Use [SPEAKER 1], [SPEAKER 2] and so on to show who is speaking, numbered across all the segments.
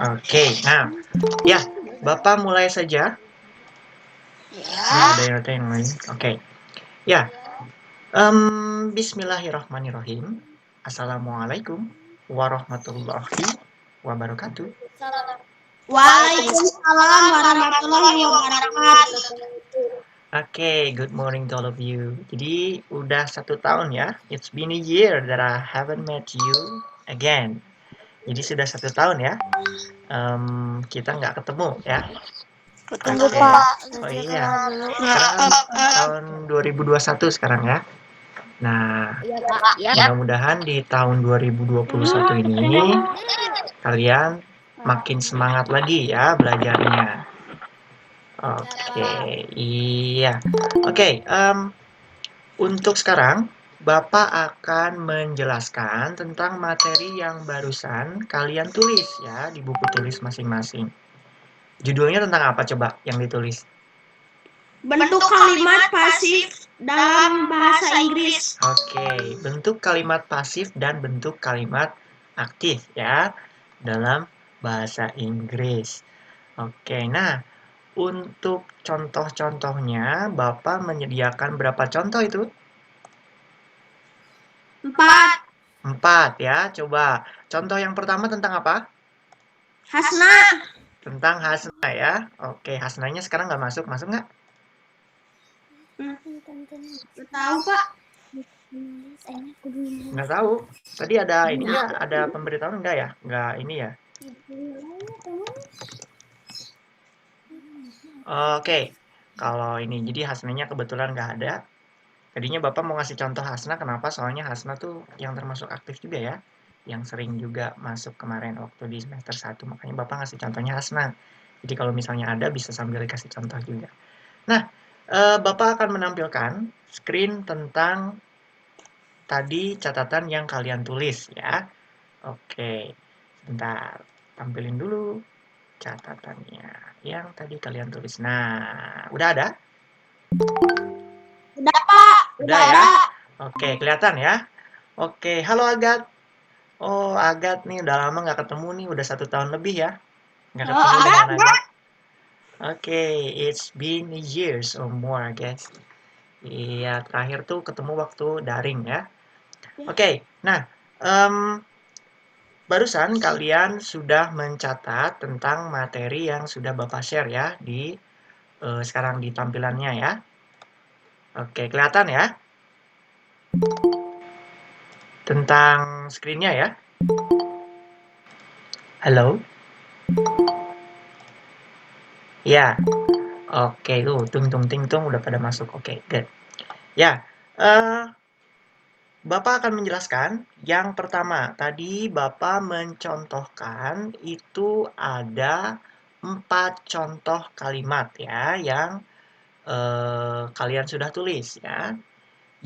[SPEAKER 1] Oke, nah, ya, Bapak mulai saja. Ada yang lain. Oke, ya. Bismillahirrahmanirrahim. Assalamualaikum warahmatullahi wabarakatuh.
[SPEAKER 2] Waalaikumsalam warahmatullahi wabarakatuh.
[SPEAKER 1] Oke, good morning to all of you. Jadi udah 1 tahun ya. It's been a year that I haven't met you again. Jadi sudah 1 tahun ya. Kita nggak ketemu ya.
[SPEAKER 2] Tunggu
[SPEAKER 1] Oke.
[SPEAKER 2] Pak.
[SPEAKER 1] Oh iya. Sekarang tahun 2021 sekarang ya. Nah,
[SPEAKER 2] Iya Pak.
[SPEAKER 1] mudah-mudahan di tahun 2021 ini kalian makin semangat lagi ya belajarnya. Oke, iya. Oke, untuk sekarang Bapak akan menjelaskan tentang materi yang barusan kalian tulis ya di buku tulis masing-masing. Judulnya tentang apa coba yang ditulis?
[SPEAKER 2] Bentuk kalimat pasif dalam bahasa Inggris.
[SPEAKER 1] Oke, bentuk kalimat pasif dan bentuk kalimat aktif ya dalam bahasa Inggris. Oke, nah untuk contoh-contohnya Bapak menyediakan berapa contoh itu?
[SPEAKER 2] 4.
[SPEAKER 1] 4 ya, coba. Contoh yang pertama tentang apa?
[SPEAKER 2] Hasna.
[SPEAKER 1] Tentang hasna ya. Oke, hasnanya sekarang nggak masuk. Masuk nggak?
[SPEAKER 2] Tahu Pak?
[SPEAKER 1] Nggak tahu. Tadi ada ini nggak? Ada pemberitahuan nggak ya? Nggak ini ya? Oke, kalau ini. Jadi hasnanya kebetulan nggak ada. Tadinya Bapak mau ngasih contoh hasna. Kenapa? Soalnya hasna tuh yang termasuk aktif juga ya. Yang sering juga masuk kemarin waktu di semester 1. Makanya Bapak ngasih contohnya hasna. Jadi kalau misalnya ada bisa sambil dikasih contoh juga. Nah, Bapak akan menampilkan screen tentang tadi catatan yang kalian tulis ya. Oke, sebentar. Tampilin dulu catatannya yang tadi kalian tulis. Nah, udah ada?
[SPEAKER 2] Udah Pak.
[SPEAKER 1] Udah ya? Oke, kelihatan ya? Oke, halo Agat. Oh, Agat nih udah lama nggak ketemu nih, udah 1 tahun lebih ya. Nggak ketemu dengan Agat. Oke, it's been years or more, I guess. Iya, terakhir tuh ketemu waktu daring ya. Oke, nah, barusan kalian sudah mencatat tentang materi yang sudah Bapak share ya di sekarang di tampilannya ya. Oke, kelihatan ya? Tentang screen-nya ya. Halo? Ya. Oke, tuh tung ting tung udah pada masuk. Oke, good. Ya, Bapak akan menjelaskan yang pertama. Tadi Bapak mencontohkan itu ada 4 contoh kalimat ya yang kalian sudah tulis ya.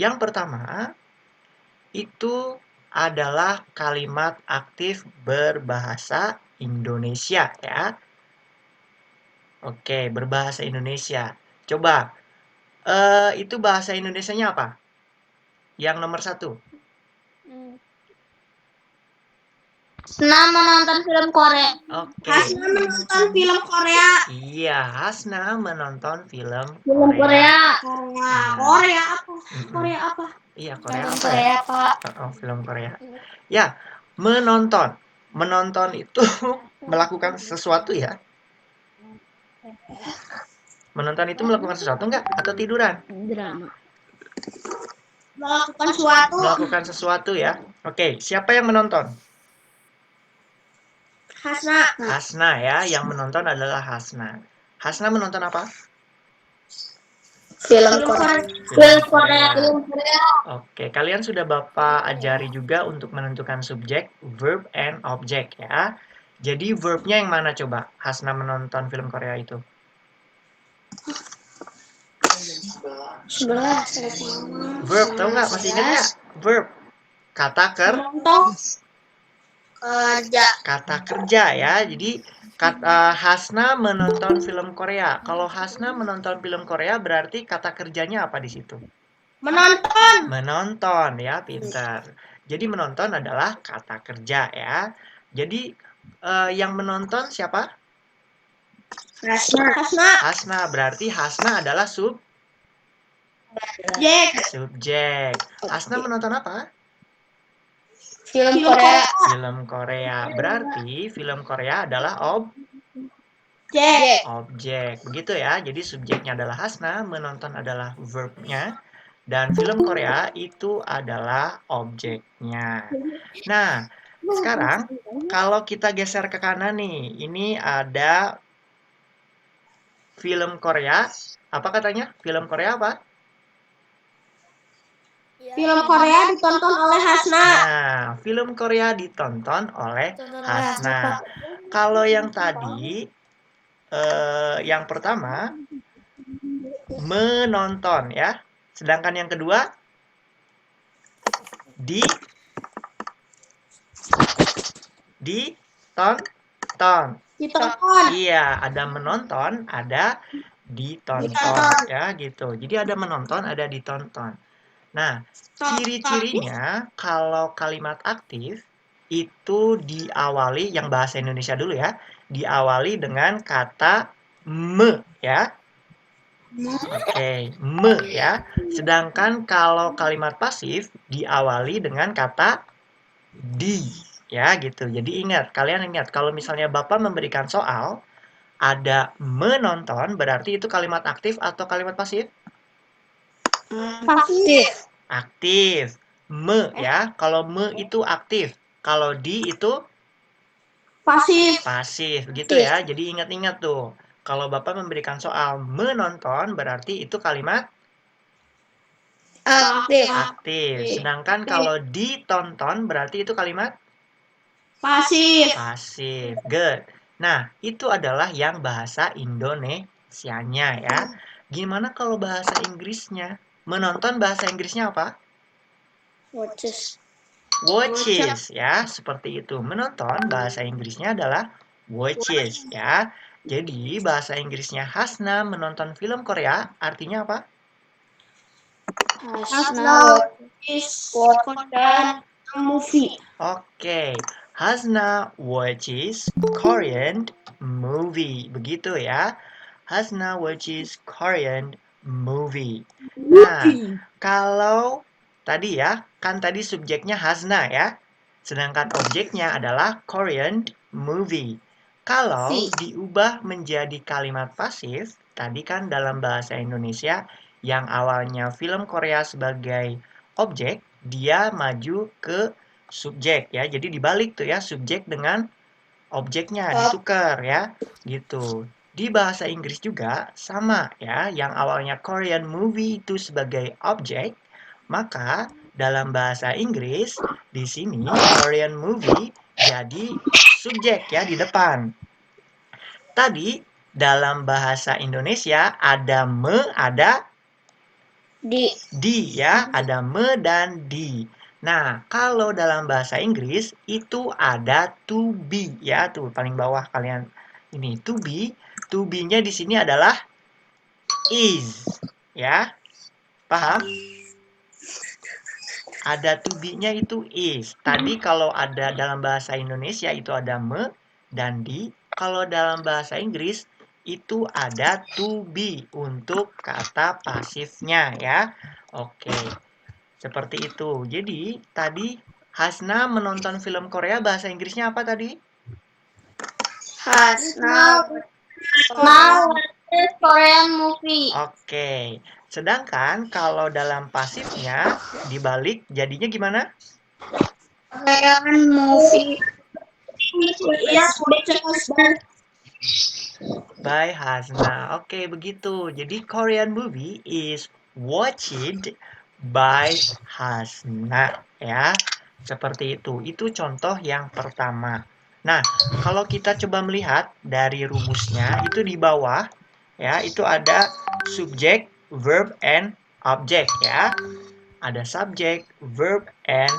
[SPEAKER 1] Yang pertama itu adalah kalimat aktif berbahasa Indonesia ya. Oke, berbahasa Indonesia. Coba, itu bahasa Indonesianya apa? Yang nomor 1.
[SPEAKER 2] Hasna menonton film Korea.
[SPEAKER 1] Oke.
[SPEAKER 2] Hasna menonton film Korea.
[SPEAKER 1] Iya, Hasna menonton film
[SPEAKER 2] Film Korea.
[SPEAKER 1] Nah.
[SPEAKER 2] Korea apa?
[SPEAKER 1] Mm-mm.
[SPEAKER 2] Korea apa?
[SPEAKER 1] Iya, Korea
[SPEAKER 2] Film
[SPEAKER 1] apa ya?
[SPEAKER 2] Korea Pak.
[SPEAKER 1] Oh, film Korea. Ya, menonton. Menonton itu melakukan sesuatu ya. Menonton itu melakukan sesuatu nggak? Atau tiduran?
[SPEAKER 2] Drama. Melakukan sesuatu.
[SPEAKER 1] Melakukan sesuatu ya. Oke, siapa yang menonton?
[SPEAKER 2] Hasna.
[SPEAKER 1] Hasna ya, yang menonton adalah Hasna. Hasna menonton apa?
[SPEAKER 2] Film Korea.
[SPEAKER 1] Film Korea. Oke, kalian sudah Bapak ajari juga untuk menentukan subjek, verb, and object ya. Jadi verbnya yang mana coba? Hasna menonton film Korea itu.
[SPEAKER 2] 11.
[SPEAKER 1] Verb, tahu nggak? Masih ingat nggak? Verb. Kata
[SPEAKER 2] Kerja.
[SPEAKER 1] Kata kerja ya. Jadi Hasna menonton film Korea. Kalau Hasna menonton film Korea berarti kata kerjanya apa di situ?
[SPEAKER 2] Menonton.
[SPEAKER 1] Menonton ya, pintar. Jadi menonton adalah kata kerja ya. Jadi Yang menonton siapa?
[SPEAKER 2] Hasna.
[SPEAKER 1] Hasna. Berarti Hasna adalah subjek. Hasna menonton apa?
[SPEAKER 2] Film Korea.
[SPEAKER 1] Film Korea. Berarti film Korea adalah objek. Begitu ya. Jadi subjeknya adalah Hasna, menonton adalah verbnya, dan film Korea itu adalah objeknya. Nah, sekarang kalau kita geser ke kanan nih, ini ada film Korea. Apa katanya? Film Korea apa?
[SPEAKER 2] Film Korea ditonton oleh Hasna.
[SPEAKER 1] Nah, film Korea ditonton oleh Hasna. Kalau yang tadi, yang pertama menonton ya. Sedangkan yang kedua ditonton. Iya, ada menonton, ada ditonton ya gitu. Jadi ada menonton, ada ditonton. Nah, ciri-cirinya kalau kalimat aktif itu diawali yang bahasa Indonesia dulu ya, diawali dengan kata me ya. Oke, me ya. Sedangkan kalau kalimat pasif diawali dengan kata di ya gitu. Jadi kalian ingat kalau misalnya Bapak memberikan soal ada menonton berarti itu kalimat aktif atau kalimat pasif?
[SPEAKER 2] Pasif.
[SPEAKER 1] Aktif. Me ya. Kalau me itu aktif. Kalau di itu
[SPEAKER 2] Pasif.
[SPEAKER 1] pasif gitu ya. Jadi ingat-ingat tuh. Kalau Bapak memberikan soal menonton berarti itu kalimat aktif. Sedangkan kalau ditonton berarti itu kalimat
[SPEAKER 2] Pasif.
[SPEAKER 1] pasif. Good. Nah, itu adalah yang bahasa Indonesianya ya. Gimana kalau bahasa Inggrisnya? Menonton bahasa Inggrisnya apa?
[SPEAKER 2] Watches.
[SPEAKER 1] Watches ya, seperti itu. Menonton bahasa Inggrisnya adalah watches ya. Jadi bahasa Inggrisnya Hasna menonton film Korea artinya apa?
[SPEAKER 2] Hasna watches movie.
[SPEAKER 1] Oke, Hasna watches Korean movie. Begitu ya. Hasna watches Korean movie. Nah, kalau tadi ya, kan tadi subjeknya Hasna ya. Sedangkan objeknya adalah Korean movie. Kalau diubah menjadi kalimat pasif, tadi kan dalam bahasa Indonesia yang awalnya film Korea sebagai objek, dia maju ke subjek ya. Jadi dibalik tuh ya, subjek dengan objeknya ditukar ya, gitu. Di bahasa Inggris juga sama ya, yang awalnya Korean movie itu sebagai objek, maka dalam bahasa Inggris di sini Korean movie jadi subjek ya di depan. Tadi dalam bahasa Indonesia ada me, ada di ya, ada me dan di. Nah, kalau dalam bahasa Inggris itu ada to be ya, tuh paling bawah kalian ini to be. To be-nya di sini adalah is ya. Paham? Ada to be-nya itu is. Tadi kalau ada dalam bahasa Indonesia itu ada me dan di. Kalau dalam bahasa Inggris itu ada to be untuk kata pasifnya ya. Oke. Seperti itu. Jadi, tadi Hasna menonton film Korea bahasa Inggrisnya apa tadi?
[SPEAKER 2] Hasna Korean movie.
[SPEAKER 1] Oke. Sedangkan kalau dalam pasifnya dibalik jadinya gimana?
[SPEAKER 2] Korean movie.
[SPEAKER 1] By Hasna. Oke, begitu. Jadi Korean movie is watched by Hasna ya. Seperti itu. Itu contoh yang pertama. Nah, kalau kita coba melihat dari rumusnya itu di bawah ya, itu ada subject, verb and object ya. Ada subject, verb and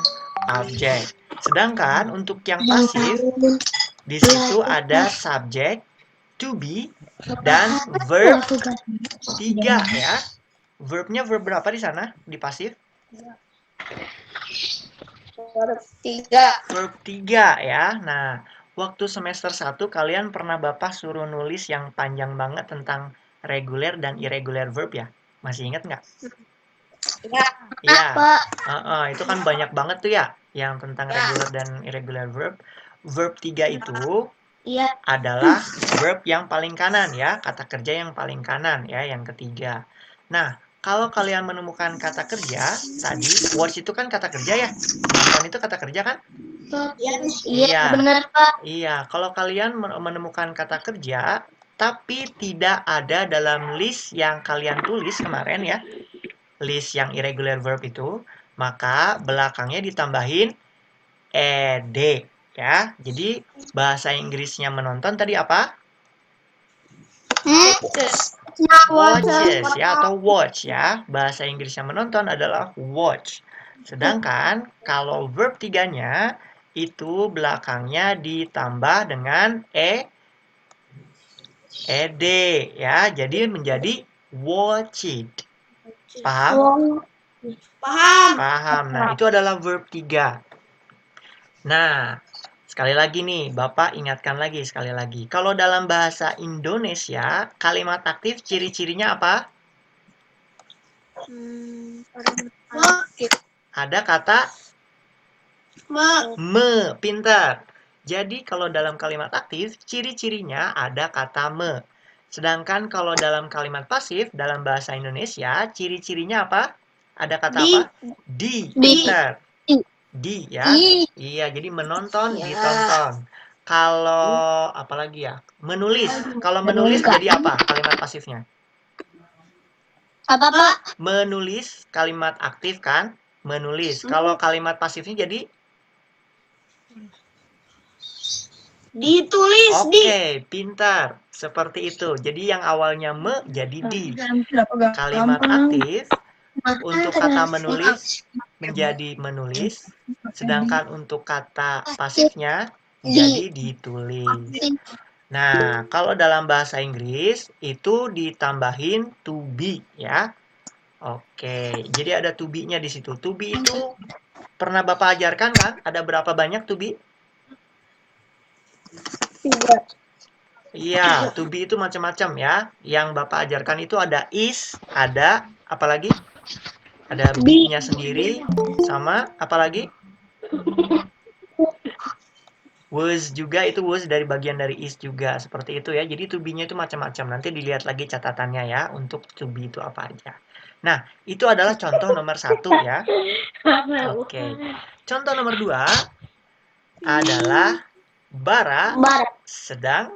[SPEAKER 1] object. Sedangkan untuk yang pasif di situ ada subject, to be, dan verb 3 ya. Verbnya verb berapa di sana di pasif?
[SPEAKER 2] Verb 3.
[SPEAKER 1] Verb 3 ya. Nah, waktu semester 1 kalian pernah Bapak suruh nulis yang panjang banget tentang reguler dan irregular verb ya? Masih ingat nggak? Iya. Itu kan banyak banget tuh ya, yang tentang regular dan irregular verb. Verb 3 itu adalah verb yang paling kanan ya, kata kerja yang paling kanan ya, yang ketiga. Nah, kalau kalian menemukan kata kerja, tadi watch itu kan kata kerja ya, nonton itu kata kerja kan?
[SPEAKER 2] Iya, benar Pak.
[SPEAKER 1] Iya, kalau kalian menemukan kata kerja, tapi tidak ada dalam list yang kalian tulis kemarin ya, list yang irregular verb itu, maka belakangnya ditambahin ed ya. Jadi bahasa Inggrisnya menonton tadi apa? Watches ya, atau watch ya. Bahasa Inggrisnya menonton adalah watch. Sedangkan kalau verb 3-nya itu belakangnya ditambah dengan ed ya. Jadi menjadi watch it. Paham? Paham. Nah, itu adalah verb 3. Nah, sekali lagi nih, Bapak ingatkan lagi sekali lagi. Kalau dalam bahasa Indonesia, kalimat aktif ciri-cirinya apa? Ada kata me, pintar. Jadi kalau dalam kalimat aktif, ciri-cirinya ada kata me. Sedangkan kalau dalam kalimat pasif, dalam bahasa Indonesia, ciri-cirinya apa? Ada kata apa? Di, pintar. Di ya. Iya, jadi menonton, ditonton. Kalau apalagi ya? Menulis. Kalau menulis jadi apa kalimat pasifnya?
[SPEAKER 2] Apa Pak?
[SPEAKER 1] Menulis kalimat aktif kan? Menulis. Kalau kalimat pasifnya jadi
[SPEAKER 2] Ditulis
[SPEAKER 1] oke, pintar. Seperti itu. Jadi yang awalnya me jadi di. Kalimat aktif untuk kata menulis menjadi menulis, sedangkan untuk kata pasifnya jadi ditulis. Nah, kalau dalam bahasa Inggris itu ditambahin to be ya. Oke, jadi ada to be-nya di situ. To be itu pernah Bapak ajarkan kan? Ada berapa banyak to be? Iya, to be itu macam-macam ya. Yang Bapak ajarkan itu ada is, ada apalagi? Ada be-nya sendiri, sama apalagi? Was juga, itu was dari bagian dari is juga. Seperti itu ya. Jadi to be-nya itu macam-macam. Nanti dilihat lagi catatannya ya, untuk to be itu apa aja. Nah, itu adalah contoh nomor 1 ya. Oke. Contoh nomor 2 adalah Bara sedang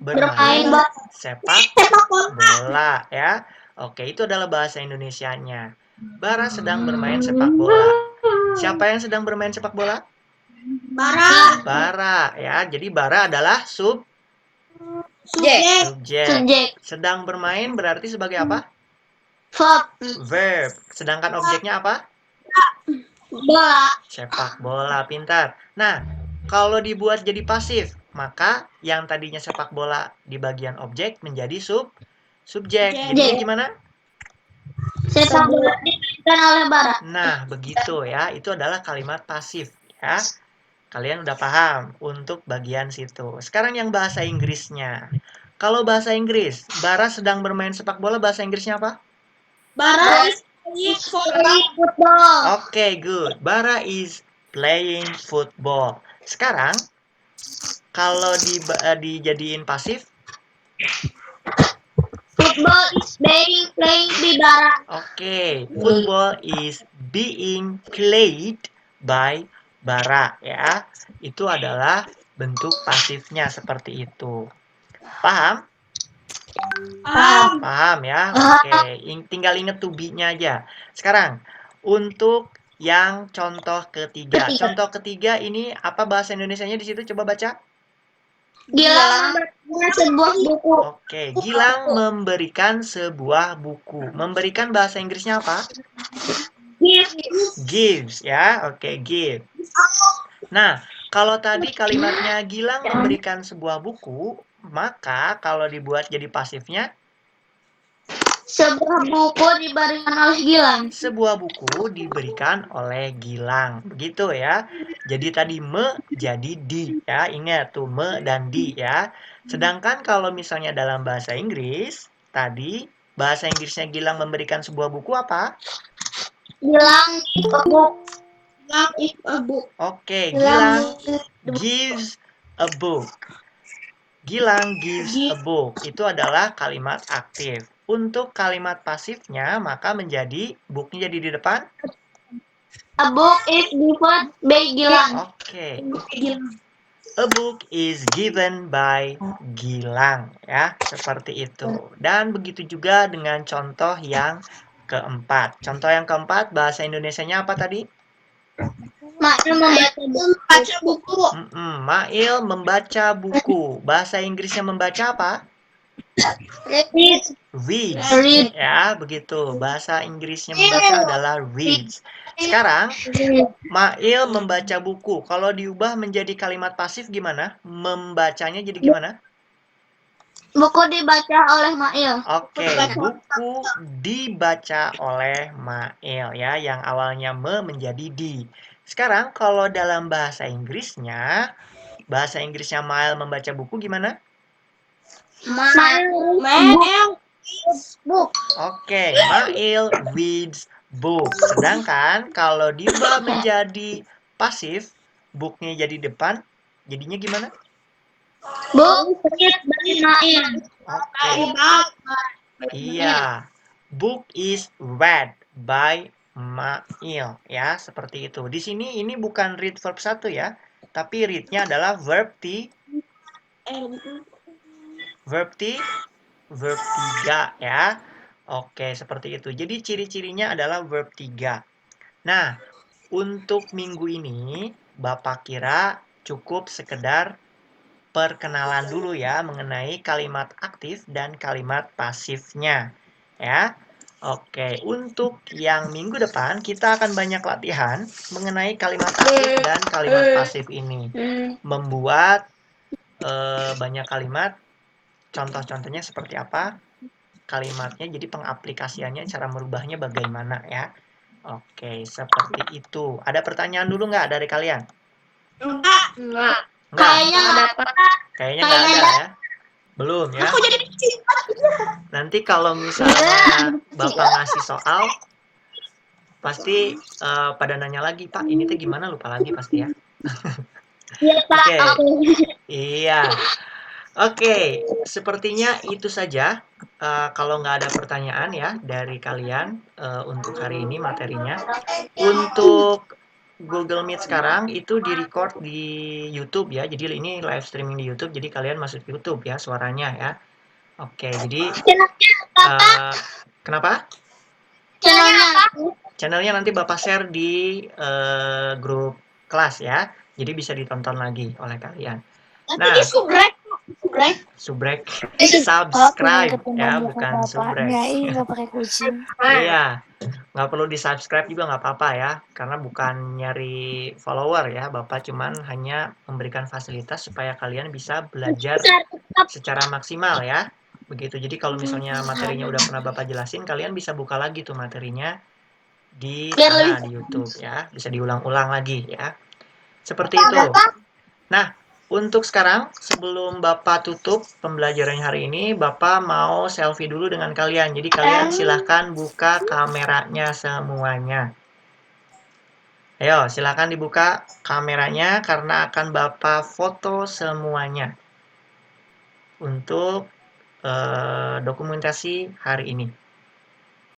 [SPEAKER 1] bermain sepak bola ya. Oke, itu adalah bahasa Indonesianya. Bara sedang bermain sepak bola. Siapa yang sedang bermain sepak bola? Bara ya. Jadi bara adalah subjek. Sedang bermain berarti sebagai apa? Verb. Sedangkan objeknya apa?
[SPEAKER 2] Bola.
[SPEAKER 1] Sepak bola, pintar. Nah, kalau dibuat jadi pasif, maka yang tadinya sepak bola di bagian objek menjadi subjek. Jadinya gimana?
[SPEAKER 2] Sepak bola dimainkan oleh Bara.
[SPEAKER 1] Nah, begitu ya. Itu adalah kalimat pasif ya. Kalian udah paham untuk bagian situ. Sekarang yang bahasa Inggrisnya. Kalau bahasa Inggris, Bara sedang bermain sepak bola, bahasa Inggrisnya apa?
[SPEAKER 2] Bara is playing football.
[SPEAKER 1] Oke, good. Bara is playing football. Sekarang, kalau dijadiin pasif,
[SPEAKER 2] Football is being played by Bara.
[SPEAKER 1] oke, football is being played by Bara ya. Itu adalah bentuk pasifnya seperti itu. Paham? Paham ya? Oke, tinggal inget to be-nya aja. Sekarang, untuk yang contoh ketiga. Contoh ketiga ini apa bahasa Indonesianya di situ? Coba baca.
[SPEAKER 2] Gilang memberikan sebuah buku.
[SPEAKER 1] Oke, Gilang memberikan sebuah buku. Memberikan bahasa Inggrisnya apa? Gives ya. Oke, give. Nah, kalau tadi kalimatnya Gilang memberikan sebuah buku, maka kalau dibuat jadi pasifnya
[SPEAKER 2] Sebuah buku diberikan oleh Gilang.
[SPEAKER 1] Sebuah buku diberikan oleh Gilang. Begitu ya. Jadi tadi me jadi di ya. Ingat tuh me dan di ya. Sedangkan kalau misalnya dalam bahasa Inggris, tadi bahasa Inggrisnya Gilang memberikan sebuah buku apa?
[SPEAKER 2] Gilang is a book. Gilang is a book.
[SPEAKER 1] Oke, Gilang gives a book. Gilang gives a book. Itu adalah kalimat aktif. Untuk kalimat pasifnya, maka menjadi booknya jadi di depan.
[SPEAKER 2] A book is given by Gilang.
[SPEAKER 1] Oke. A book is given by Gilang. Ya, seperti itu. Dan begitu juga dengan contoh yang keempat. Contoh yang keempat, bahasa Indonesianya apa tadi?
[SPEAKER 2] Mail membaca buku.
[SPEAKER 1] Mail membaca buku. Bahasa Inggrisnya membaca apa? Reads. Ya, begitu. Bahasa Inggrisnya membaca adalah reads. Sekarang, Mail membaca buku. Kalau diubah menjadi kalimat pasif gimana? Membacanya jadi gimana?
[SPEAKER 2] Buku dibaca oleh Mail.
[SPEAKER 1] Oke, buku dibaca oleh Mail ya, yang awalnya menjadi di. Sekarang kalau dalam bahasa Inggrisnya Mail membaca buku gimana?
[SPEAKER 2] Mail book.
[SPEAKER 1] Oke, Mail reads book. Sedangkan kalau diubah menjadi pasif, booknya jadi depan, jadinya gimana?
[SPEAKER 2] Book is by Mail.
[SPEAKER 1] Oke. Iya. Book is read by Mail ya, seperti itu. Di sini ini bukan read verb 1 ya, tapi read-nya adalah verb 3 ya. Oke, seperti itu. Jadi ciri-cirinya adalah verb 3. Nah, untuk minggu ini Bapak kira cukup sekedar perkenalan dulu ya mengenai kalimat aktif dan kalimat pasifnya ya. Oke, untuk yang minggu depan kita akan banyak latihan mengenai kalimat aktif dan kalimat pasif ini. Membuat banyak kalimat, contoh-contohnya seperti apa, kalimatnya, jadi pengaplikasiannya, cara merubahnya bagaimana ya. Oke, seperti itu. Ada pertanyaan dulu nggak dari kalian?
[SPEAKER 2] Enggak.
[SPEAKER 1] Kayaknya nggak ada ya. Belum ya. Nanti kalau misalnya Bapak ngasih soal, pasti pada nanya lagi, Pak, ini tuh gimana, lupa lagi pasti ya.
[SPEAKER 2] Iya, Pak.
[SPEAKER 1] Oke. Iya. Oke, sepertinya itu saja. Kalau nggak ada pertanyaan ya dari kalian untuk hari ini materinya. Untuk Google Meet sekarang itu di-record di YouTube ya. Jadi ini live streaming di YouTube. Jadi kalian masuk YouTube ya suaranya ya. Oke, jadi kenapa? Channelnya nanti Bapak share di grup kelas ya. Jadi bisa ditonton lagi oleh kalian. Nah, subrek, subscribe ya, bukan subrek.
[SPEAKER 3] Nggak pakai kucing.
[SPEAKER 1] Iya, nggak perlu di subscribe juga nggak apa-apa ya, karena bukan nyari follower ya, Bapak cuman hanya memberikan fasilitas supaya kalian bisa belajar secara maksimal ya. Begitu, jadi kalau misalnya materinya udah pernah Bapak jelasin, kalian bisa buka lagi tuh materinya di sana di YouTube ya, bisa diulang-ulang lagi ya. Seperti itu. Nah, untuk sekarang sebelum Bapak tutup pembelajaran hari ini, Bapak mau selfie dulu dengan kalian. Jadi kalian silahkan buka kameranya semuanya. Ayo, silahkan dibuka kameranya karena akan Bapak foto semuanya untuk dokumentasi hari ini.